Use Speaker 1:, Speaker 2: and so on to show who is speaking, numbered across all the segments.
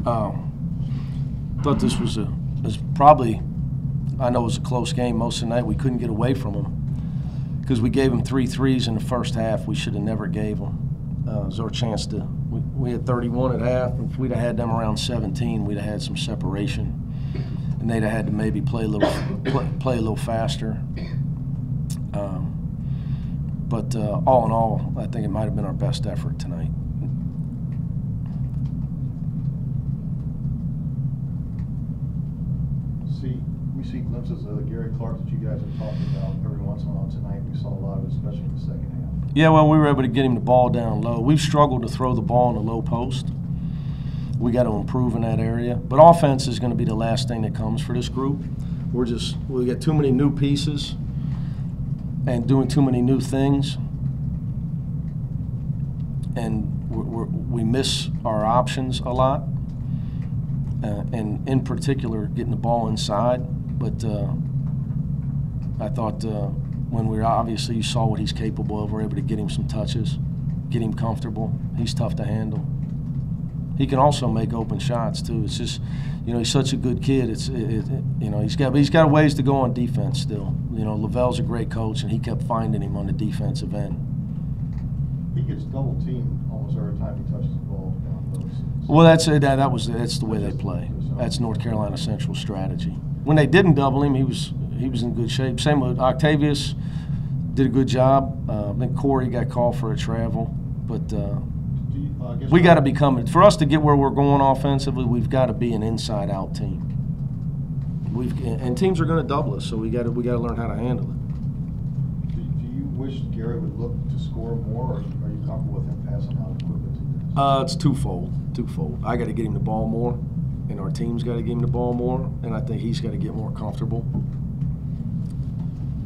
Speaker 1: Thought this was probably, I know it was a close game most of the night. We couldn't get away from them because we gave them 3 threes in the first half. We should have never gave them. It was our chance to. We had 31 at half. If we'd have had them around 17, we'd have had some separation, and they'd have had to maybe play a little faster. But all in all, I think it might have been our best effort tonight.
Speaker 2: We see glimpses of Gary Clark that you guys have talked about every once in a while tonight. We saw a lot of it, especially in the second half.
Speaker 1: Yeah, well, we were able to get him the ball down low. We've struggled to throw the ball in the low post. We got to improve in that area. But offense is going to be the last thing that comes for this group. We got too many new pieces and doing too many new things, and we miss our options a lot, and in particular getting the ball inside. But I thought when we were, obviously you saw what he's capable of. We're able to get him some touches, get him comfortable. He's tough to handle. He can also make open shots too. It's just, he's such a good kid. He's got a ways to go on defense still. Lavelle's a great coach, and he kept finding him on the defensive end.
Speaker 2: He gets double teamed almost every time he touches the ball down low.
Speaker 1: Well, that's the way they play. That's North Carolina Central strategy. When they didn't double him, he was in good shape. Same with Octavius, did a good job. I think Corey got called for a travel, but. We got to become – for us to get where we're going offensively, we've got to be an inside-out team. And teams are going to double us, so we got to learn how to handle it.
Speaker 2: Do you wish Gary would look to score more, or are you comfortable with him passing out equipment?
Speaker 1: It's twofold. I got to get him the ball more, and our team's got to get him the ball more, and I think he's got to get more comfortable.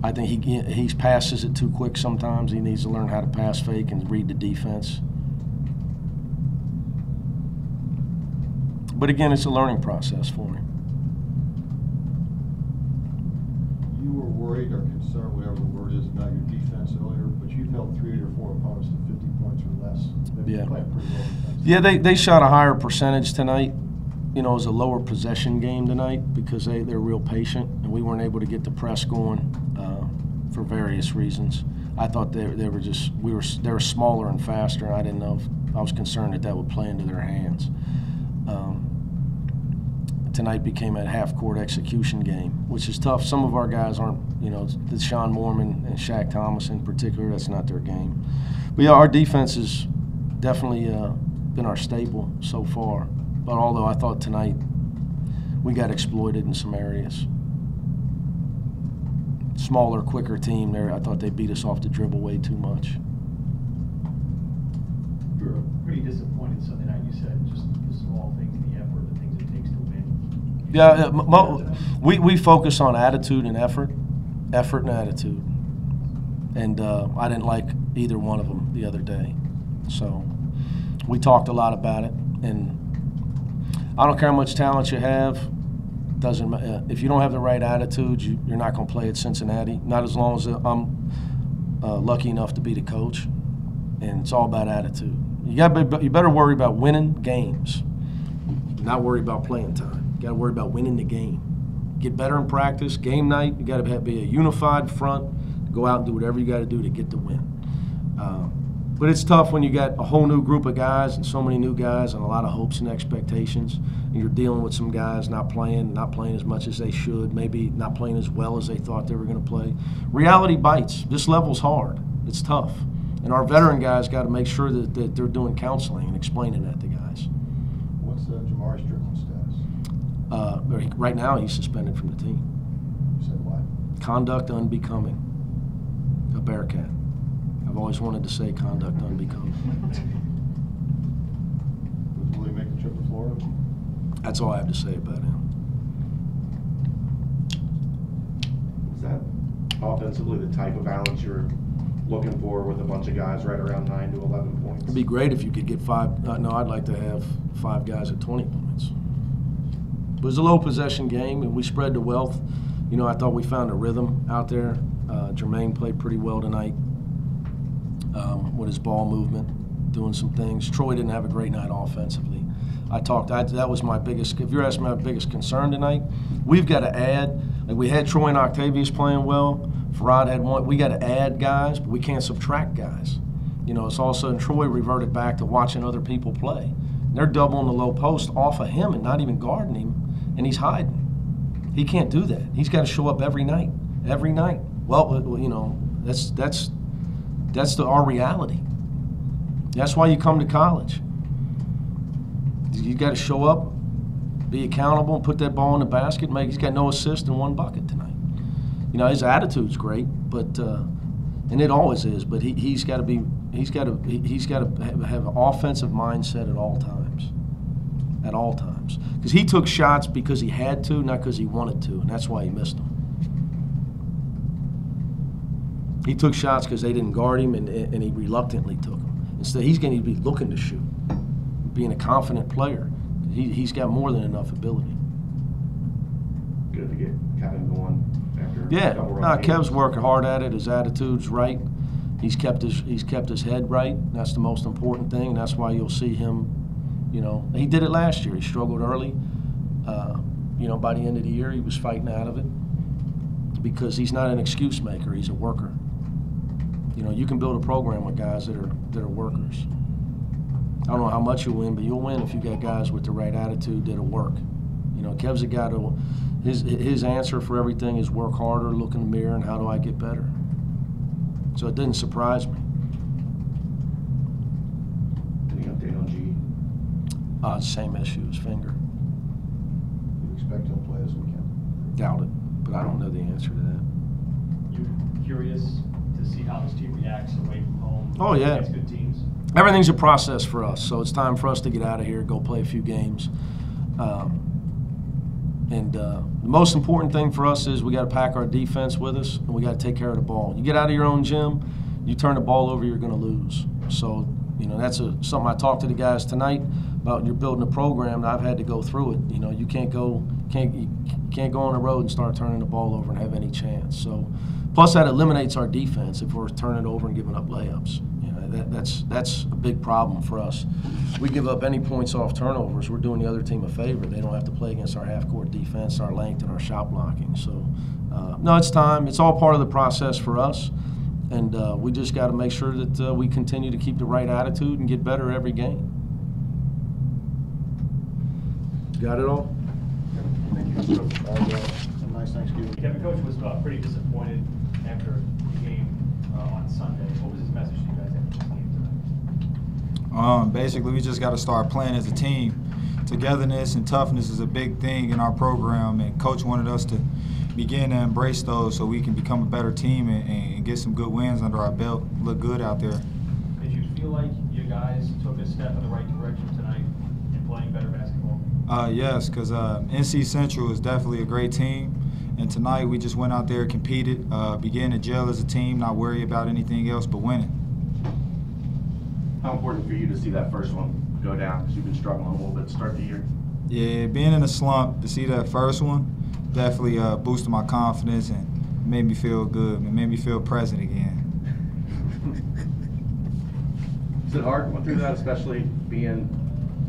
Speaker 1: I think he passes it too quick sometimes. He needs to learn how to pass fake and read the defense. But again, it's a learning process for him.
Speaker 2: You were worried or concerned, whatever the word is, about your defense earlier, but you've held 3 of your 4 opponents to 50 points or less. They've been playing pretty well defensively.
Speaker 1: Yeah, they shot a higher percentage tonight. It was a lower possession game tonight because they're real patient, and we weren't able to get the press going for various reasons. I thought they were smaller and faster. I didn't know if I was concerned that would play into their hands. Tonight became a half-court execution game, which is tough. Some of our guys aren't, Sean Mormon and Shaq Thomas in particular, that's not their game. But yeah, our defense has definitely been our staple so far. But although I thought tonight we got exploited in some areas. Smaller, quicker team there, I thought they beat us off the dribble way too much.
Speaker 3: You were pretty disappointed Sunday night. You said just the small things, the effort, the things it takes to win.
Speaker 1: Yeah, we focus on attitude and effort and attitude. And I didn't like either one of them the other day. So we talked a lot about it. And I don't care how much talent you have. If you don't have the right attitude, you're not going to play at Cincinnati. Not as long as I'm lucky enough to be the coach. And it's all about attitude. You better worry about winning games, not worry about playing time. You got to worry about winning the game. Get better in practice. Game night, you got to be a unified front. Go out and do whatever you got to do to get the win. But it's tough when you got a whole new group of guys and so many new guys and a lot of hopes and expectations. And you're dealing with some guys not playing as much as they should, maybe not playing as well as they thought they were going to play. Reality bites. This level's hard. It's tough. And our veteran guys got to make sure that they're doing counseling and explaining that to guys.
Speaker 2: What's Jamari Strickland's status?
Speaker 1: Right now, he's suspended from the team.
Speaker 2: You said why?
Speaker 1: Conduct unbecoming a Bearcat. I've always wanted to say conduct unbecoming.
Speaker 2: Will he make the trip to Florida?
Speaker 1: That's all I have to say about him.
Speaker 4: Is that offensively the type of balance you're looking for with a bunch of guys right around 9 to 11 points?
Speaker 1: It'd be great if you could get 5. No, I'd like to have 5 guys at 20 points. It was a low possession game, and we spread the wealth. I thought we found a rhythm out there. Jermaine played pretty well tonight with his ball movement, doing some things. Troy didn't have a great night offensively. That was my biggest, if you're asking my biggest concern tonight, we've got to add, like we had Troy and Octavius playing well, Farad had one, we got to add guys, but we can't subtract guys. You know, it's all of a sudden Troy reverted back to watching other people play. They're doubling the low post off of him and not even guarding him, and he's hiding. He can't do that. He's got to show up every night, every night. Well, you know, that's our reality. That's why you come to college. You got to show up, be accountable, and put that ball in the basket. He's got no assist and 1 bucket tonight. You know, his attitude's great, but and it always is. But he's got to have an offensive mindset at all times. At all times, because he took shots because he had to, not because he wanted to, and that's why he missed them. He took shots because they didn't guard him, and he reluctantly took them. Instead, he's going to be looking to shoot, being a confident player. He's got more than enough ability.
Speaker 4: Good to get Kevin going after
Speaker 1: Yeah,
Speaker 4: a couple rough
Speaker 1: Kev's
Speaker 4: games.
Speaker 1: working hard at it. His attitude's right. He's kept his head right. That's the most important thing, and that's why you'll see him. You know, he did it last year. He struggled early. You know, by the end of the year, he was fighting out of it because he's not an excuse maker. He's a worker. You know, you can build a program with guys that are workers. I don't know how much you'll win, but you'll win if you got guys with the right attitude that'll work. You know, Kev's a guy that his answer for everything is work harder, look in the mirror, and how do I get better? So it didn't surprise me.
Speaker 4: Any update on G?
Speaker 1: Same issue as finger.
Speaker 2: You expect him to play this weekend?
Speaker 1: Doubt it, but I don't know the answer to that.
Speaker 3: You curious to see how this team reacts away from home?
Speaker 1: Oh, yeah.
Speaker 3: Against good teams?
Speaker 1: Everything's a process for us, so it's time for us to get out of here, go play a few games. The most important thing for us is we got to pack our defense with us, and we got to take care of the ball. You get out of your own gym, you turn the ball over, you're going to lose. So, you know, that's something I talked to the guys tonight about. You're building a program, and I've had to go through it. You know, you can't go on the road and start turning the ball over and have any chance. So, plus that eliminates our defense if we're turning it over and giving up layups. You know, that's a big problem for us. We give up any points off turnovers, we're doing the other team a favor. They don't have to play against our half-court defense, our length, and our shot blocking. So, no, it's time. It's all part of the process for us, and we just got to make sure that we continue to keep the right attitude and get better every game. Got it all?
Speaker 2: Thank you. A nice Thanksgiving.
Speaker 3: Kevin, Coach was pretty disappointed after the game on Sunday. What was his message to you guys after this game tonight?
Speaker 5: Basically, we just got to start playing as a team. Togetherness and toughness is a big thing in our program, and Coach wanted us to begin to embrace those so we can become a better team and get some good wins under our belt, look good out there.
Speaker 3: Did you feel like you guys took a step in the right direction tonight in playing better basketball?
Speaker 5: Yes, because NC Central is definitely a great team, and tonight we just went out there, competed, began to gel as a team, not worry about anything else but winning.
Speaker 4: How important for you to see that first one go down, because you've been struggling a little bit to start the year?
Speaker 5: Yeah, being in a slump, to see that first one definitely boosted my confidence and made me feel good. It made me feel present again.
Speaker 4: Is it hard going through that, especially being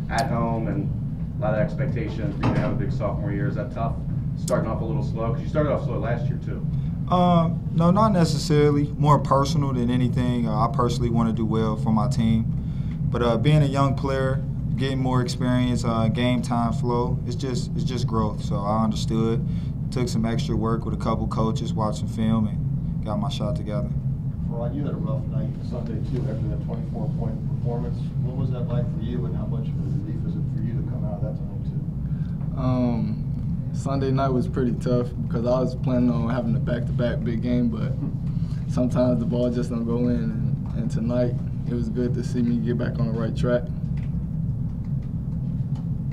Speaker 4: at home and a lot of expectations for you to have a big sophomore year? Is that tough, starting off a little slow? Because you started off slow last year, too.
Speaker 5: No, not necessarily. More personal than anything. I personally want to do well for my team. But being a young player, getting more experience, game time flow, it's just growth. So I understood. Took some extra work with a couple coaches, watched some film, and got my shot together.
Speaker 2: Rod, you had a rough night Sunday, too, after that 24-point performance. What was that like for you, and how much of a relief is it for you to come out of that tonight, too?
Speaker 6: Sunday night was pretty tough because I was planning on having a back-to-back big game, but sometimes the ball just don't go in. And tonight, it was good to see me get back on the right track.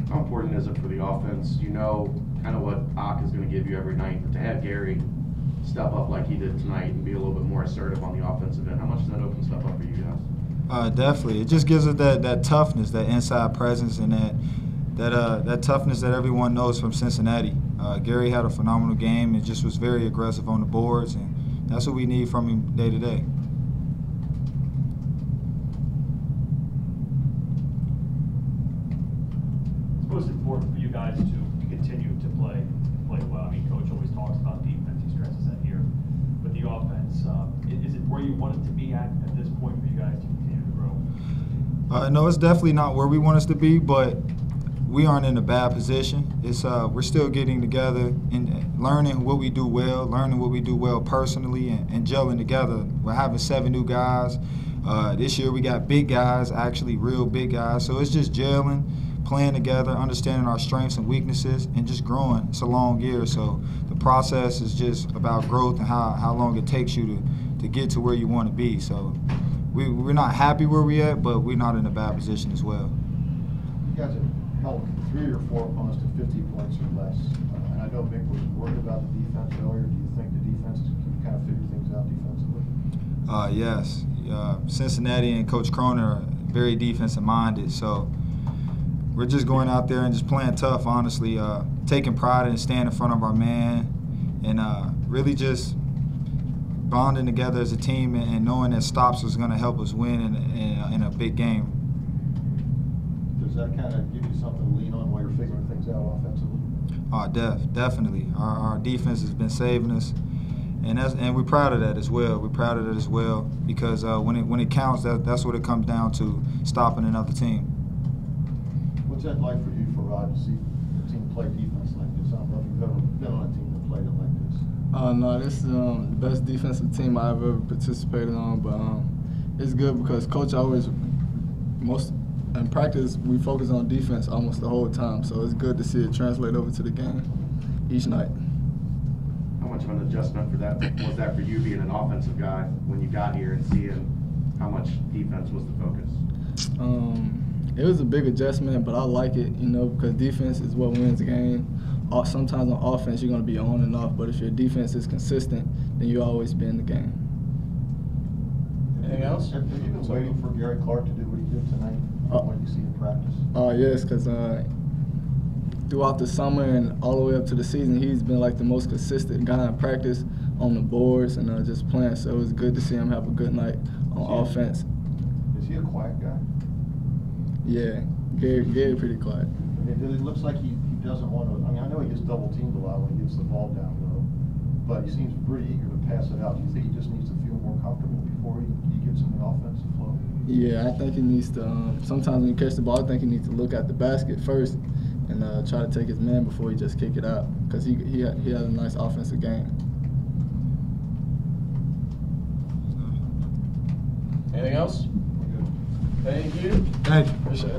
Speaker 4: How important is it for the offense? You know kind of what Ock is going to give you every night, but to have Gary step up like he did tonight and be a little bit more assertive on the offensive end, how much does that open stuff up for you guys?
Speaker 5: Definitely. It just gives us that toughness, that inside presence, and that toughness that everyone knows from Cincinnati. Gary had a phenomenal game and just was very aggressive on the boards, and that's what we need from him day to day.
Speaker 3: most important for you guys to continue to play well? I mean, Coach always talks about defense, he stresses that here. But the offense, is it where you want it to be at this point for you guys to continue to grow?
Speaker 5: No, it's definitely not where we want us to be, but we aren't in a bad position. It's we're still getting together and learning what we do well, personally, and gelling together. We're having 7 new guys. This year we got big guys, actually real big guys. So it's just gelling, playing together, understanding our strengths and weaknesses, and just growing. It's a long year, so the process is just about growth and how long it takes you to get to where you want to be. So we're not happy where we're at, but we're not in a bad position as well.
Speaker 2: You guys have held 3 or 4 opponents to 50 points or less. And I know Mick was worried about the defense earlier. Do you think the defense can kind of figure things out defensively?
Speaker 5: Yes. Cincinnati and Coach Cronin are very defensive minded, so we're just going out there and just playing tough, honestly, taking pride in staying in front of our man, and really just bonding together as a team and knowing that stops was going to help us win in a big game.
Speaker 2: Does that kind of give you something to lean on while you're figuring things out offensively?
Speaker 5: Definitely. Our defense has been saving us, and we're proud of that as well. We're proud of that as well because when it counts, that's what it comes down to, stopping another team.
Speaker 2: What's that like for you, for Rod, to see the team play defense like this? I don't know if you've ever been on a team that played it like this.
Speaker 6: No, this is the best defensive team I've ever participated on, but it's good because Coach always, in practice, we focus on defense almost the whole time, so it's good to see it translate over to the game each night.
Speaker 4: How much of an adjustment was that for you being an offensive guy when you got here and seeing how much defense was the focus?
Speaker 6: It was a big adjustment, but I like it, because defense is what wins the game. Sometimes on offense you're going to be on and off, but if your defense is consistent, then you'll always be in the game.
Speaker 3: Anything else?
Speaker 2: Have you been waiting for Gary Clark to do what he did tonight? What you see in practice?
Speaker 6: Yes, because throughout the summer and all the way up to the season, he's been like the most consistent guy in practice, on the boards, and just playing. So it was good to see him have a good night on offense.
Speaker 2: Is he a quiet guy?
Speaker 6: Yeah, Gary pretty quiet.
Speaker 2: I mean, it looks like he doesn't want to. I mean, I know he gets double teamed a lot when he gets the ball down low, but he seems pretty eager to pass it out. Do you think he just needs to feel more comfortable before he gets in the offensive flow?
Speaker 6: Yeah, I think he needs to. Sometimes when he catches the ball, I think he needs to look at the basket first and try to take his man before he just kick it out, because he has a nice offensive game.
Speaker 1: Anything else? Thank you.
Speaker 5: Thank you.
Speaker 1: Appreciate it.